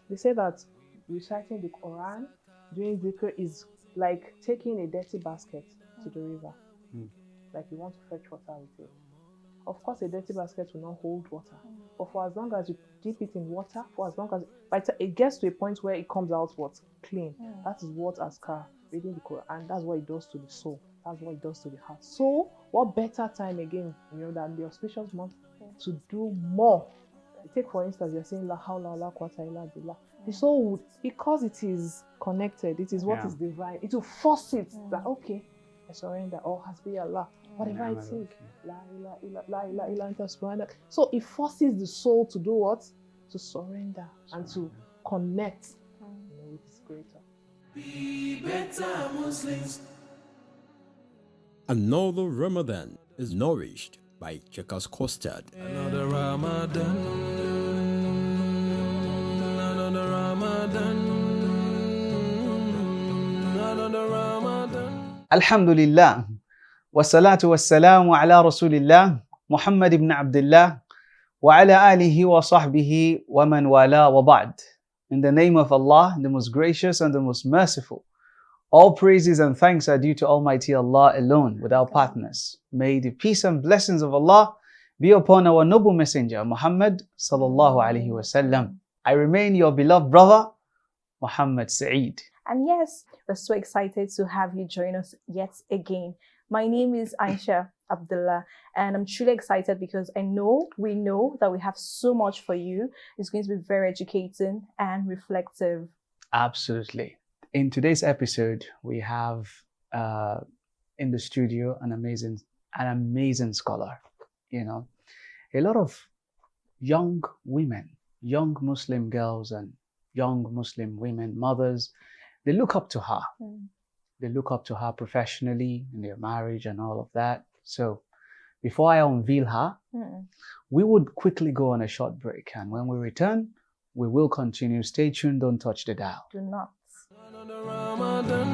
They say that reciting the Quran during dhikr is like taking a dirty basket to the river. Like you want to fetch water with it. Of course, a dirty basket will not hold water. But for as long as you dip it in water, for as long as it gets to a point where it comes out what? Clean. That is what Askar, reading the Quran, that's what it does to the soul. That's what it does to the heart. So, what better time again, than the auspicious month to do more? Take for instance, you're saying La hawla wala quwwata illa billah. The soul would, because it is connected, it is what is divine. It will force it that okay, I surrender. Or hasbi Allah, whatever it is. La ilaha illa anta subhanak. So it forces the soul to do what? To surrender and to connect with its creator. Be better Muslims. Another Ramadan is nourished by Checkers Custard. Another Ramadan. Another Ramadan. Another Ramadan. Alhamdulillah. Wassalatu wassalamu ala Rasulillah. Muhammad ibn Abdullah. Wa ala alihi wa sahbihi wa man wala wa ba'd. In the name of Allah, the most gracious and the most merciful. All praises and thanks are due to Almighty Allah alone, without partners. May the peace and blessings of Allah be upon our noble messenger, Muhammad sallallahu alaihi wasallam. I remain your beloved brother, Muhammad Saeed. And yes, we're so excited to have you join us yet again. My name is Aisha Abdullah, and I'm truly excited because we know that we have so much for you. It's going to be very educating and reflective. Absolutely. In today's episode, we have in the studio an amazing scholar. A lot of young women, young Muslim girls and young Muslim women, mothers, they look up to her. They look up to her professionally in their marriage and all of that. So before I unveil her, we would quickly go on a short break. And when we return, we will continue. Stay tuned. Don't touch the dial. Do not. Another Ramadan.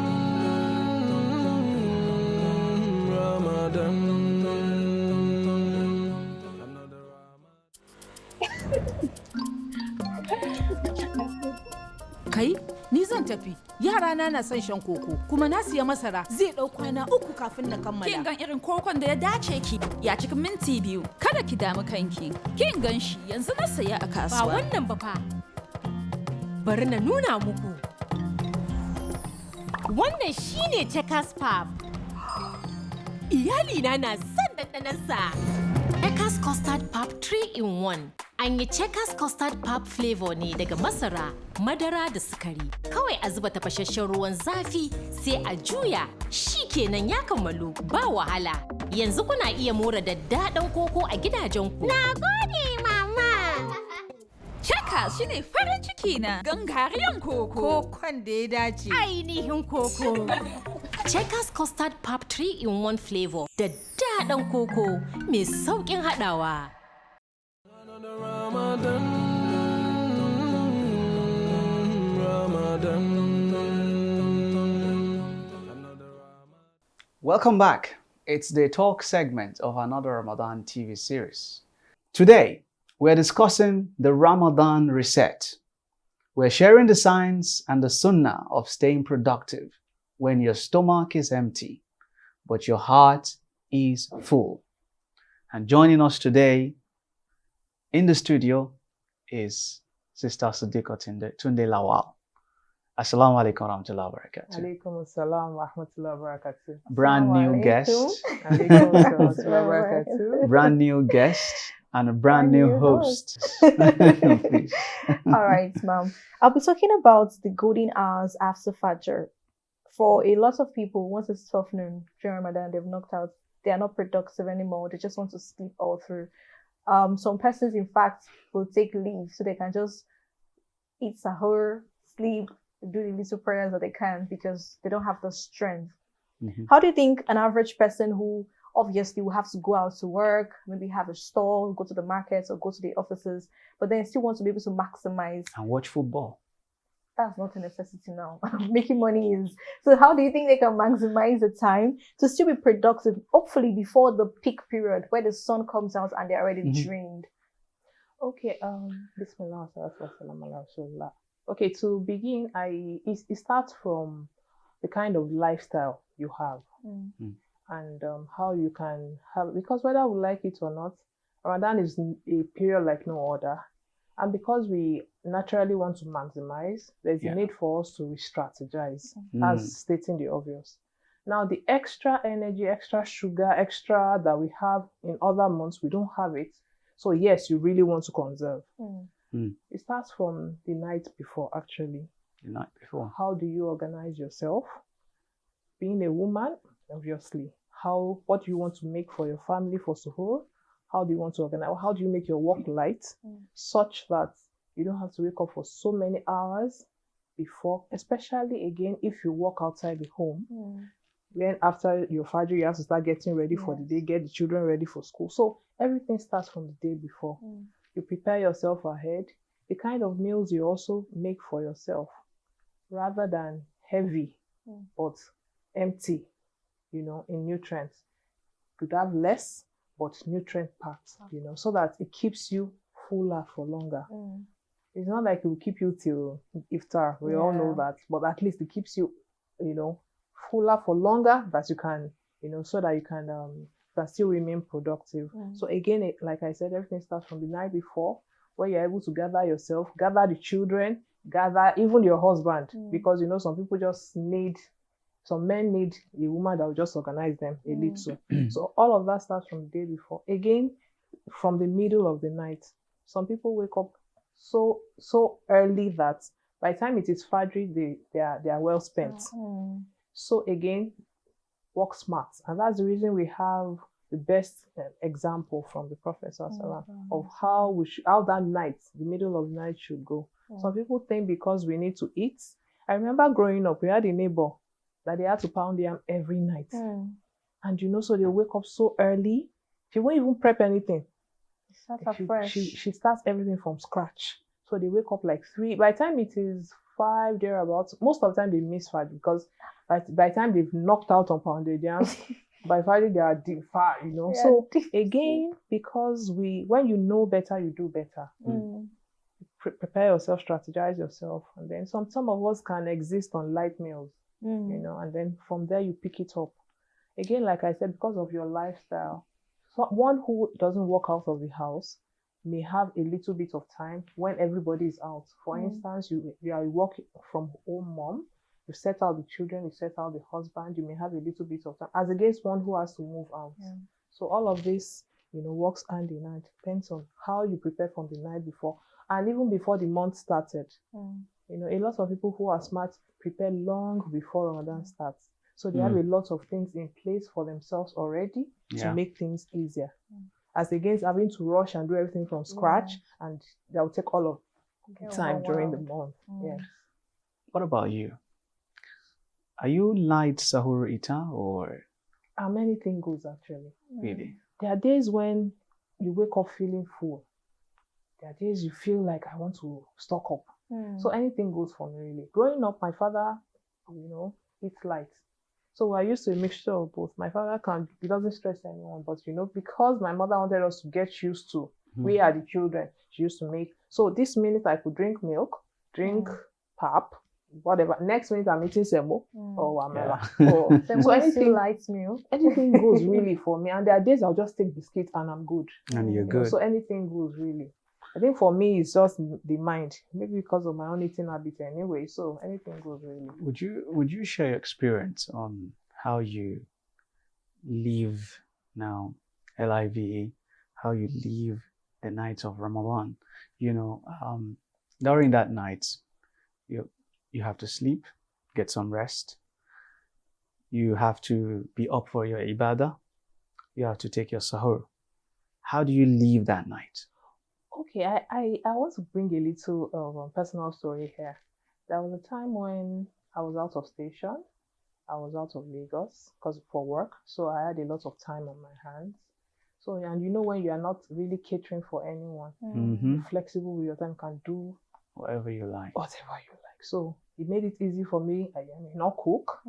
Ramadan. Another Ramadan. Kai, ni zan tafi. Yara na son shan koko, kuma na siya masara zai ɗau kwana 3 kafin na kammala. Kin gan irin kokon da ya dace ki ya cikin minti 2. Kada ki damu kanki. Kin gan shi yanzu na saya a kasuwa. Ba wannan ba fa. Bari na nuna muku. Wannan shine Checkers Pap. Iyalina na son ɗanɗanonsa. Checkers Custard Pap 3-in-1. An yi Checkers Custard Pap flavor ne daga masara, madara da sukari. Kawai a zuba tafashashen ruwan zafi sai a juya. Shi kenan ya kammalu ba wahala. Yanzu kuna iya more daddaɗan koko a gidajenku. Na gode mama. Checkers shine farin ciki na gangariyan koko. Kokon da ya dace. Ainihin koko. Checkers Custard Pap 3-in-1 flavor da daɗin koko mai sauƙin haɗawa. Another Ramadan. Ramadan. Another Ramadan. Welcome back. It's the talk segment of another Ramadan TV series. Today, we're discussing the Ramadan reset. We're sharing the science and the sunnah of staying productive when your stomach is empty, but your heart is full. And joining us today in the studio is Sister Siddiqa Tunde Lawal. Assalamu alaikum warahmatullahi wabarakatuh. Alaikum assalam wa rahmatullahi wa barakatuh. Brand new guest. Alaikum assalam wa barakatuh. Brand new guest and a brand new host. Please. All right, ma'am. I'll be talking about the golden hours after Fajr. For a lot of people, once it's 12 noon during Ramadan, they've knocked out. They are not productive anymore. They just want to sleep all through. Some persons, in fact, will take leave so they can just eat sahur, sleep, do the little prayers that they can because they don't have the strength. How do you think an average person who obviously will have to go out to work, maybe have a store, go to the markets or go to the offices, but then still want to be able to maximize And watch football. That's not a necessity now. Making money is. So how do you think they can maximize the time to still be productive, hopefully before the peak period where the sun comes out and they're already drained? Okay, Bismillah, salatu wassalamu ala rasulillah. Okay, to begin, it starts from the kind of lifestyle you have and how you can have, because whether we like it or not, Ramadan is a period like no other. And because we naturally want to maximize, there's a need for us to re-strategize, as stating the obvious. Now, the extra energy, extra sugar, extra that we have in other months, we don't have it. So yes, you really want to conserve. It starts from the night before, actually. The night before. How do you organize yourself? Being a woman, obviously. What do you want to make for your family for suhoor? How do you want to organize? How do you make your work light such that you don't have to wake up for so many hours before, especially again if you work outside the home. Then after your Fajr, you have to start getting ready for the day, get the children ready for school. So everything starts from the day before. You prepare yourself ahead. The kind of meals you also make for yourself, rather than heavy but empty, in nutrients. You could have less but nutrient packed, so that it keeps you fuller for longer. It's not like it will keep you till iftar. We all know that, but at least it keeps you, fuller for longer, that you can, so that you can still remain productive. So again, like I said, everything starts from the night before, where you're able to gather yourself, gather the children, gather even your husband, because some men need a woman that will just organize them a little. So all of that starts from the day before. Again, from the middle of the night. Some people wake up so early that by the time it is Fajr, they are well spent. So again, work smart. And that's the reason we have the best example from the Prophet of how that night, the middle of the night should go. Some people think because we need to eat. I remember growing up, we had a neighbor that they had to pound yam every night. And so they wake up so early. She won't even prep anything. She starts everything from scratch. So they wake up like 3. By the time it is 5, thereabouts, most of the time they miss Fajr, because by the time they've knocked out on pounded yam, by Fajr they are deep far, So again, because when you know better, you do better. Prepare yourself, strategize yourself, and then some of us can exist on light meals. And then from there you pick it up. Again, like I said, because of your lifestyle, one who doesn't walk out of the house may have a little bit of time when everybody is out. For instance, you are working from home mom, you set out the children, you set out the husband, you may have a little bit of time, as against one who has to move out. So all of this, works hand in hand. Depends on how you prepare from the night before, and even before the month started. A lot of people who are smart prepare long before Ramadan starts. So they have a lot of things in place for themselves already to make things easier. As against having to rush and do everything from scratch, and that will take all of the time during the month. Yes. What about you? Are you light sahur eater or? Anything goes, actually. Really? There are days when you wake up feeling full. There are days you feel like I want to stock up. So anything goes for me, really. Growing up, my father, eats light. So we're used to a mixture of both. My father he doesn't stress anyone, but because my mother wanted us to get used to, we are the children, she used to make. So this minute I could drink milk, drink pap, whatever. Next minute I'm eating semo or amela. So anything light meal, anything goes really for me. And there are days I'll just take biscuit and I'm good. And you're good. So anything goes, really. I think for me, it's just the mind, maybe because of my own eating habit anyway. So anything goes, really. Would you share your experience on how you live now, LIVE, how you live the nights of Ramadan? During that night, you have to sleep, get some rest. You have to be up for your ibadah. You have to take your sahur. How do you live that night? Okay, I want to bring a little personal story here. There was a time when I was out of station. I was out of Lagos for work. So I had a lot of time on my hands. So, and when you are not really catering for anyone, you're flexible with your time, can do whatever you like. So it made it easy for me. I may not cook,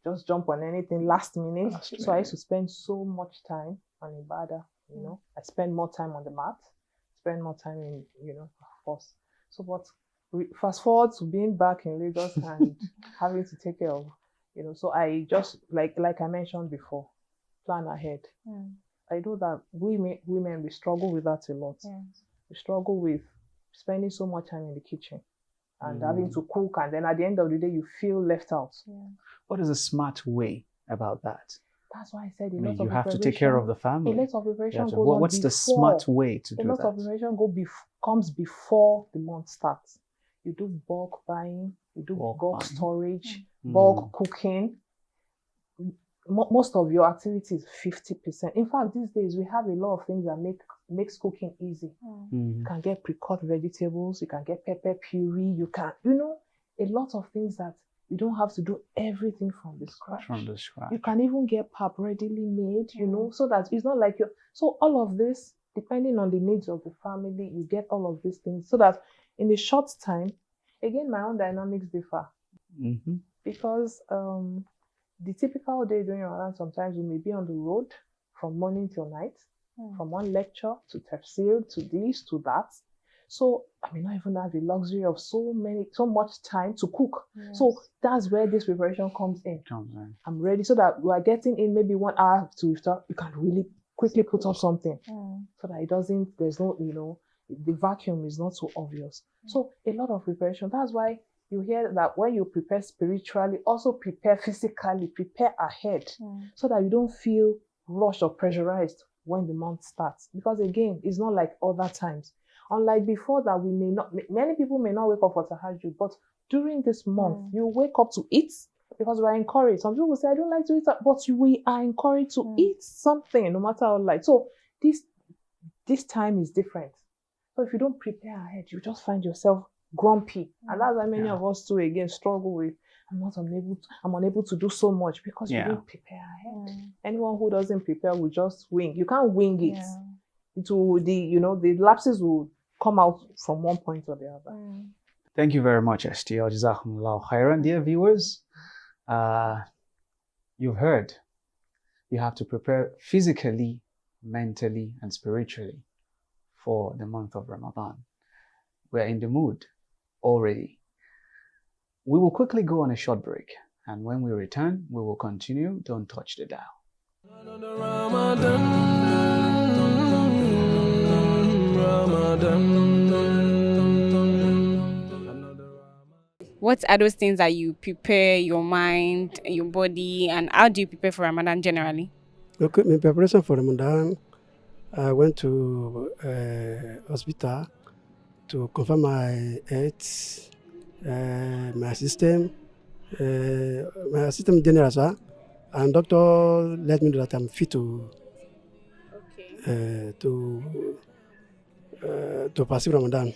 just jump on anything last minute. So I used to spend so much time on ibadah, I spend more time on the mat, spend more time in, of course. So, but fast forward to being back in Lagos and having to take care of, so I just, like I mentioned before, plan ahead. I know that women, we struggle with that a lot. We struggle with spending so much time in the kitchen and having to cook, and then at the end of the day, you feel left out. What is a smart way about that? That's why I said You have to take care of the family. A lot of preparation goes on What's before. the smart way to do that? A lot of preparation comes before the month starts. You do bulk buying, you do bulk storage, bulk cooking. Most of your activity is 50%. In fact, these days we have a lot of things that makes cooking easy. You can get pre-cut vegetables, you can get pepper puree, you can, a lot of things that you don't have to do everything from the scratch. You can even get pap readily made, so that it's not like so all of this, depending on the needs of the family, you get all of these things so that in a short time, again, my own dynamics differ. Because the typical day during Ramadan, sometimes we may be on the road from morning till night, from one lecture to tafsir, to this, to that. So I may not even have the luxury of so much time to cook. So that's where this preparation comes in. I'm ready so that we are getting in maybe 1 hour to iftar. You can really quickly put up something so that there's no, the vacuum is not so obvious. So a lot of preparation. That's why you hear that when you prepare spiritually, also prepare physically, prepare ahead so that you don't feel rushed or pressurized when the month starts. Because again, it's not like other times. Unlike before that many people may not wake up for tahajjud, but during this month, you wake up to eat because we are encouraged. Some people say, I don't like to eat, but we are encouraged to eat something, no matter how light. So this time is different. So if you don't prepare ahead, you just find yourself grumpy. And that's why many of us too, again, struggle with, I'm unable to do so much because you didn't prepare ahead. Anyone who doesn't prepare will just wing. You can't wing it. The lapses will come out from one point or the other. Thank you very much, STL. Jazakumullahu khairan. Dear viewers, you've heard. You have to prepare physically, mentally, and spiritually for the month of Ramadan. We're in the mood already. We will quickly go on a short break, and when we return, we will continue. Don't touch the dial. What are those things that you prepare your mind, your body, and how do you prepare for Ramadan generally? Okay, my preparation for Ramadan, I went to hospital to confirm my health, my system general, sir, and doctor let me know that I'm fit to pursue Ramadan.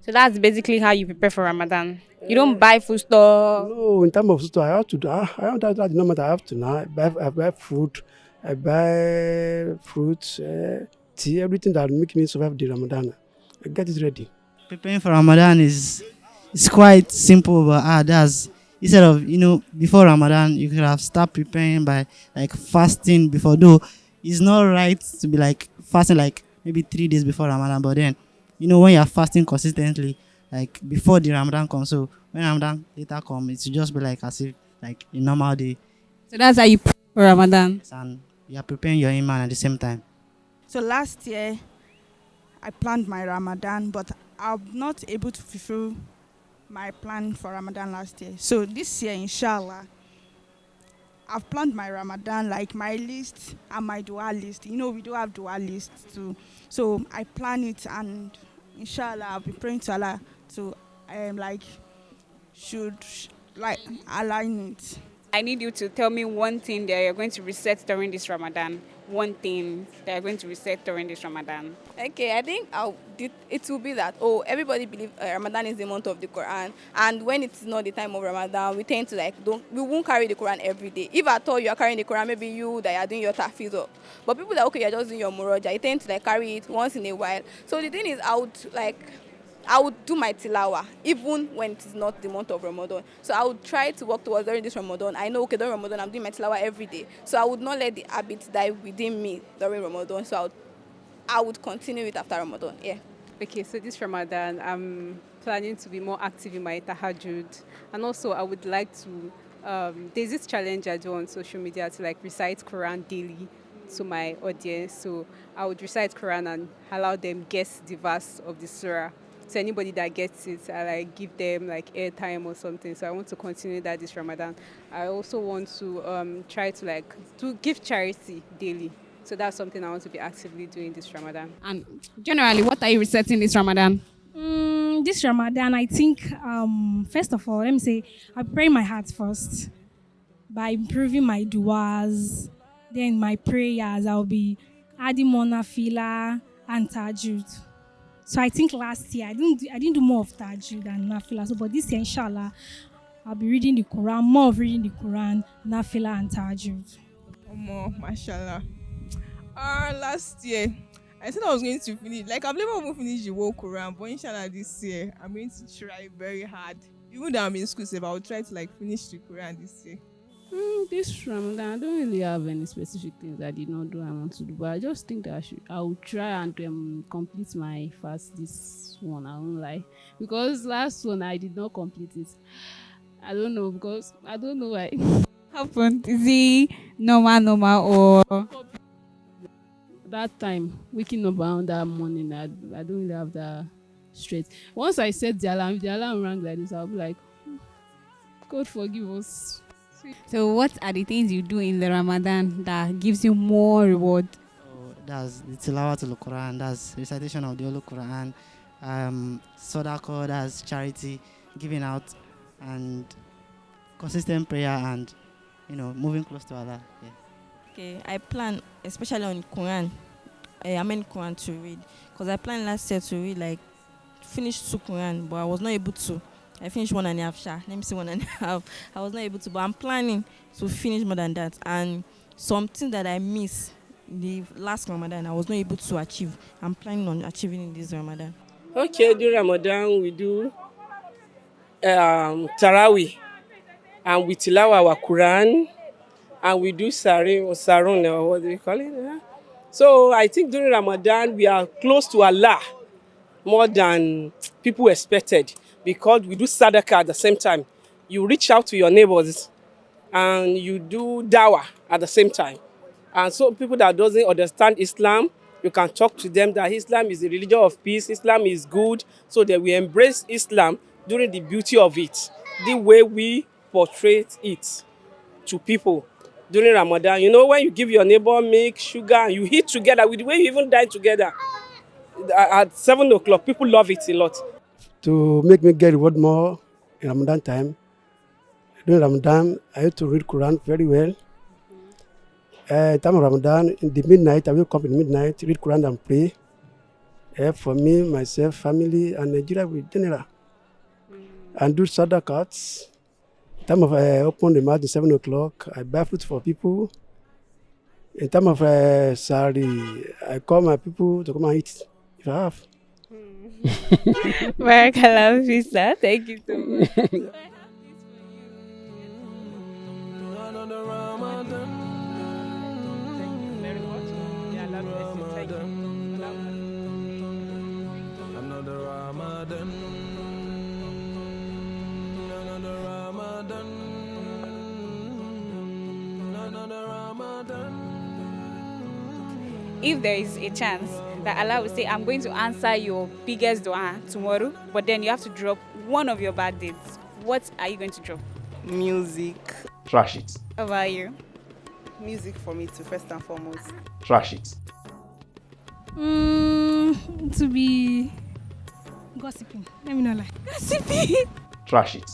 So that's basically how you prepare for Ramadan. You don't buy food stuff. No, in terms of food, I have to do. I don't have the number I have to now. I buy food, I buy fruits, tea, everything that make me survive the Ramadan. I get it ready. Preparing for Ramadan is quite simple, but that's instead of before Ramadan you could have start preparing by like fasting before. Though it's not right to be like fasting like maybe 3 days before Ramadan, but then when you are fasting consistently like before the Ramadan comes, so when Ramadan later comes, it should just be like as if like a normal day. So that's how you prepare for Ramadan. And you are preparing your iman at the same time. So last year I planned my Ramadan, but I'm not able to fulfill my plan for Ramadan last year. So this year, inshallah, I've planned my Ramadan, like my list and my dua list. We do have dua lists too. So I plan it, and inshallah, I'll be praying to Allah to align it. I need you to tell me one thing that you're going to reset during this Ramadan. One thing that you're going to reset during this Ramadan. Okay, I think it will be that, everybody believes Ramadan is the month of the Quran. And when it's not the time of Ramadan, we tend to we won't carry the Quran every day. If at all you are carrying the Quran, maybe you that are doing your tahfiz. But people that, you're just doing your muraja, you tend to carry it once in a while. So the thing is, I would do my tilawa even when it is not the month of Ramadan. So I would try to work towards during this Ramadan. I know, during Ramadan I'm doing my tilawa every day. So I would not let the habit die within me during Ramadan. So I would continue it after Ramadan. Yeah. Okay, so this Ramadan, planning to be more active in my tahajjud. And also, I would like to, there's this challenge I do on social media to like recite Quran daily to my audience. So I would recite Quran and allow them guess the verse of the surah. So anybody that gets it, I like give them like airtime or something. So I want to continue that this Ramadan. I also want to try to like to give charity daily. So that's something I want to be actively doing this Ramadan. And generally, what are you reciting this Ramadan? This Ramadan, I think, first of all, let me say, I pray my heart first by improving my duas. Then my prayers, I'll be adding more nafila and tajud. So I think last year I didn't do more of tajud than nafila. So, but this year, inshallah, I'll be reading the Quran, more of reading the Quran, nafila and tajud. More, mashallah. Last year, I said I was going to finish. Like, I've never even finished the whole Quran, but inshallah this year, I'm going to try very hard. Even though I'm in school, so I will try to like finish the Quran this year. This Ramadan, I don't really have any specific things I did not do I want to do, but I just think that I will try and complete my fast this one. I won't lie, because last one I did not complete it. I don't know, because I don't know why. Happened? Is it normal or? That time, waking up around that morning, I don't really have that straight. Once I set the alarm rang like this, I'll be like, God forgive us. So what are the things you do in the Ramadan that gives you more reward? That's the tilawat al Quran, that's recitation of the Holy Quran, sadaqah, that's charity, giving out, and consistent prayer, and moving close to Allah. Yeah. Okay, I plan, especially on Quran. I mean Quran to read, because I planned last year to read like finish 2 Quran, but I was not able to. I finished 1.5. Let me see 1.5. I was not able to, but I'm planning to finish more than that. And something that I missed the last Ramadan, I was not able to achieve. I'm planning on achieving in this Ramadan. Okay, during Ramadan we do Tarawih, and we tilawa our Quran, and we do Sarun, or what do you call it? Yeah? So I think during Ramadan we are close to Allah more than people expected, because we do sadaqah at the same time. You reach out to your neighbors and you do dawah at the same time. And so people that doesn't understand Islam, you can talk to them that Islam is the religion of peace, Islam is good, so that we embrace Islam during the beauty of it, the way we portray it to people during Ramadan. When you give your neighbor milk, sugar, and you eat together, with the way you even dine together at 7 o'clock, people love it a lot. To make me get reward more in Ramadan time, during Ramadan, I used to read Quran very well. Time of Ramadan, in the midnight, I will come in the midnight, read Quran and pray. For me, myself, family, and Nigeria in general. And do sadaqats. Time of open the mouth at 7 o'clock, I buy fruit for people. In time of Sari, I call my people to come and eat if I have. Barakallah, Visa. Thank you so much. Another Ramadan. Another Ramadan. Another Ramadan. If there is a chance that Allah will say, I'm going to answer your biggest dua tomorrow, but then you have to drop one of your bad deeds, what are you going to drop? Music. Trash it. How about you? Music for me too, first and foremost. Trash it. To be gossiping. Let me not lie. Gossiping. Trash it.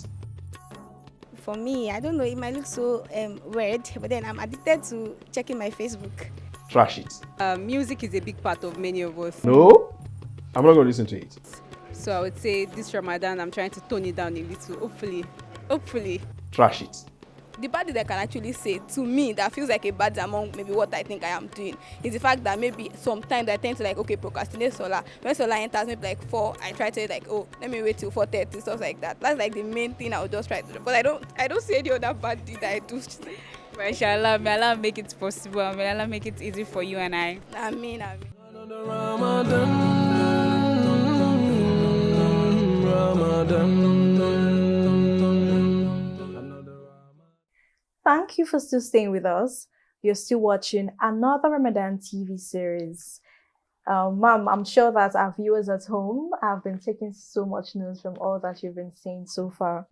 For me, I don't know, it might look so weird, but then I'm addicted to checking my Facebook. Trash it. Music is a big part of many of us. No, I'm not going to listen to it. So I would say this Ramadan, I'm trying to tone it down a little. Hopefully. Trash it. The bad that I can actually say to me that feels like a bad among maybe what I think I am doing is the fact that maybe sometimes I tend to procrastinate Solar. When Solar enters maybe 4, I try to let me wait till 4:30, stuff like that. That's the main thing I would just try to do. But I don't see any other bad deed that I do. But inshallah, may Allah make it possible, and may Allah make it easy for you and I. Ameen. Ramadan. Thank you for still staying with us. You're still watching another Ramadan TV series. Ma'am, I'm sure that our viewers at home have been taking so much notes from all that you've been saying so far.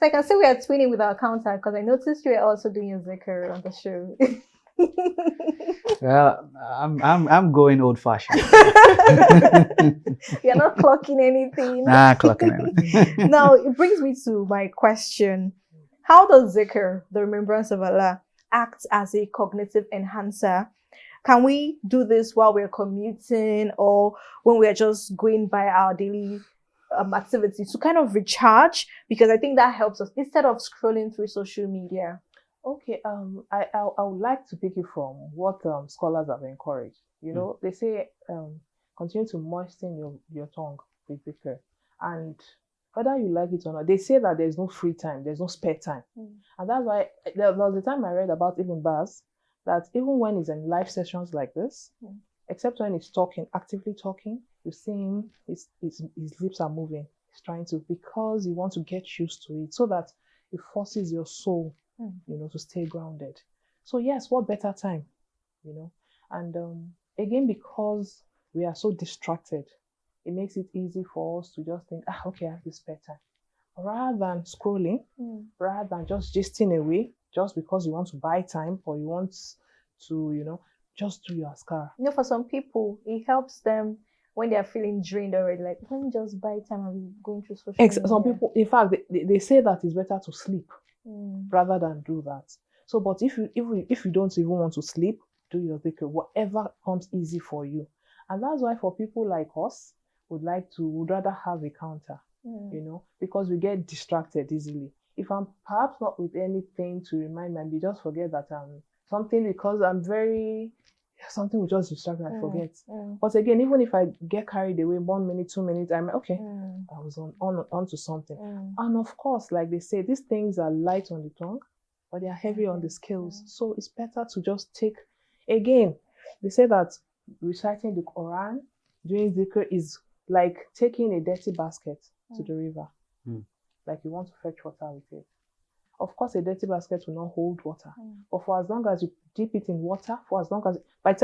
So I can see we are twinning with our counter because I noticed you are also doing a zikr on the show. Well, I'm going old fashioned. You're not clocking anything. Nah, clocking anything. Now, it brings me to my question. How does zikr, the remembrance of Allah, act as a cognitive enhancer? Can we do this while we're commuting or when we're just going by our daily activities to kind of recharge? Because I think that helps us instead of scrolling through social media. Okay, I would like to pick it from what scholars have encouraged. You know, they say continue to moisten your tongue with zikr, and whether you like it or not, they say that there's no free time, there's no spare time, and that's why there was the time I read about Ibn Baz that even when he's in live sessions like this, except when he's talking, actively talking, you see him, his lips are moving. He's trying to, because you want to get used to it, so that it forces your soul, you know, to stay grounded. So yes, what better time, you know? And again, because we are so distracted, it makes it easy for us to just think, okay, I have this spare time. Rather than scrolling, rather than just gisting away, just because you want to buy time or you want to, you know, just do your askar. You know, for some people, it helps them when they are feeling drained already. Like, let me just buy time and be going through social media. Some people, in fact, they say that it's better to sleep rather than do that. So, but if you don't even want to sleep, do your dhikr, whatever comes easy for you. And that's why for people like us, would rather have a counter, you know, because we get distracted easily. If I'm perhaps not with anything to remind me, and just forget that something, because something will just distract me, I forget. But again, even if I get carried away 1 minute, 2 minutes, I'm okay, I was on to something. And of course, like they say, these things are light on the tongue, but they are heavy on the scales. So it's better to just take, again, they say that reciting the Quran during dhikr is like taking a dirty basket to the river. Like you want to fetch water with it. Of course, a dirty basket will not hold water. But for as long as you dip it in water, for as long as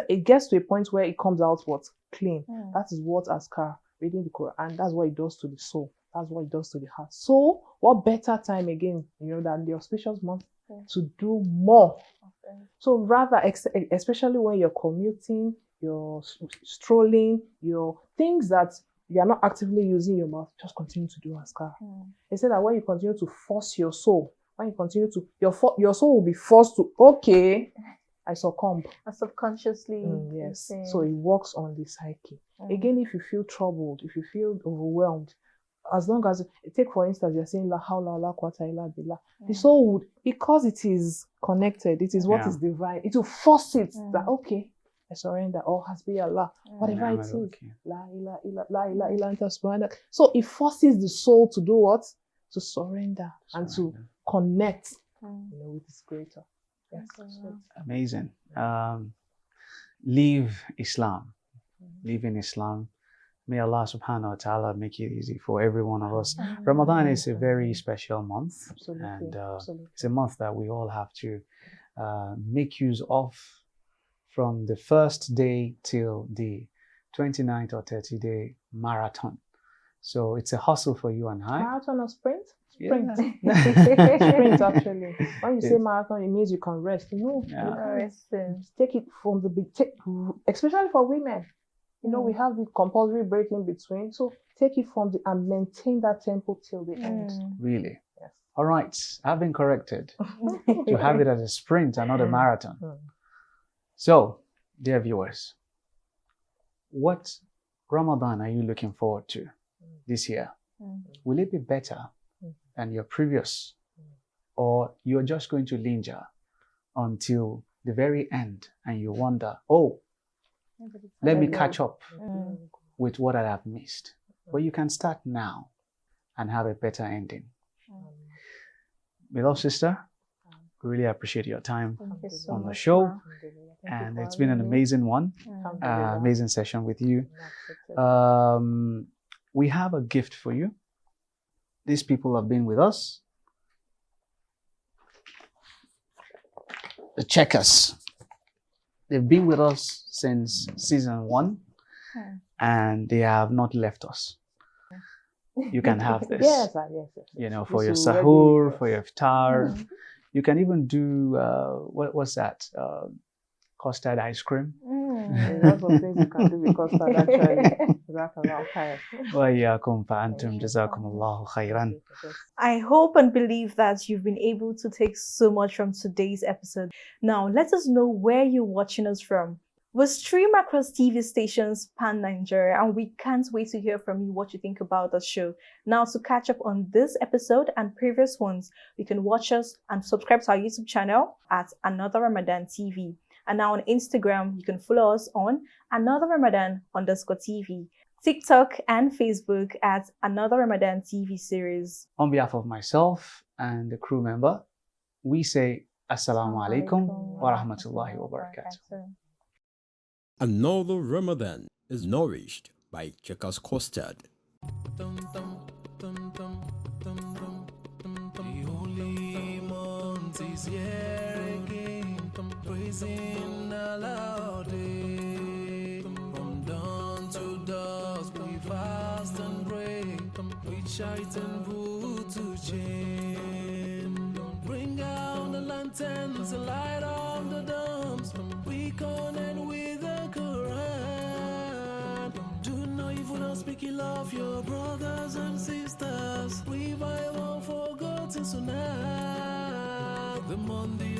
it gets to a point where it comes out clean. That is what askar, reading the Quran, that's what it does to the soul. That's what it does to the heart. So what better time again, you know, than the auspicious month to do more. So rather, especially when you're commuting, you're strolling, your things that you are not actively using your mouth, just continue to do askar. They say that when you continue to force your soul, when you continue to, your soul will be forced to, okay, I succumb. Subconsciously. Yes. So it works on the psyche. Again, if you feel troubled, if you feel overwhelmed, as long as, take for instance, you're saying La hawla wala quwwata illa billah, the soul would, because it is connected, it is what is divine, it will force it that, okay, I surrender, or hasbi Allah, whatever it is. La ilaha illa anta subhanak. So it forces the soul to do what? To surrender and to connect, you know, with its creator. Yes. Amazing. Leave Islam. Live in Islam. May Allah subhanahu wa ta'ala make it easy for every one of us. Ramadan is a very special month. And it's a month that we all have to make use of, from the first day till the 29th or 30-day marathon. So it's a hustle for you and I. Marathon or sprint? Yeah. Sprint, actually. When you say marathon, it means you can rest. No, you can't rest. Take it from the especially for women. You know, we have the compulsory break in between. So take it from and maintain that tempo till the end. Really? Yes. All right. I've been corrected to have it as a sprint and not a marathon. So, dear viewers, what Ramadan are you looking forward to this year? Will it be better than your previous? Or you're just going to linger until the very end and you wonder, oh, let me catch up with what I have missed. But you can start now and have a better ending. Beloved sister, we really appreciate your time on the show. And it's been an amazing one, amazing session with you. We have a gift for you. These people have been with us. The Checkers. They've been with us since season 1, and they have not left us. You can have this. Yes. You know, for This your is sahur, already- for your iftar. You can even do what's that? Custard ice cream. Lots of things you can do with custard actually. Jazakallah khair. وإياكم فأنتم جزاكم الله خيرا. I hope and believe that you've been able to take so much from today's episode. Now, let us know where you're watching us from. We stream across TV stations pan Nigeria, and we can't wait to hear from you what you think about the show. Now, to catch up on this episode and previous ones, you can watch us and subscribe to our YouTube channel at Another Ramadan TV. And now on Instagram, you can follow us on Another Ramadan_TV, TikTok and Facebook at Another Ramadan TV series. On behalf of myself and the crew member, we say Assalamu alaikum wa rahmatullahi wa barakatuh. Another Ramadan is nourished by Checkers Custard. The holy month is here again, praising Allah day. From dawn to dusk, we fast and pray, we shite and put to chain. Bring out the lanterns, light up the dumps, we connect with the Quran. Do not even speak ill of your brothers and sisters, revive unforgotten sunnah. The Monday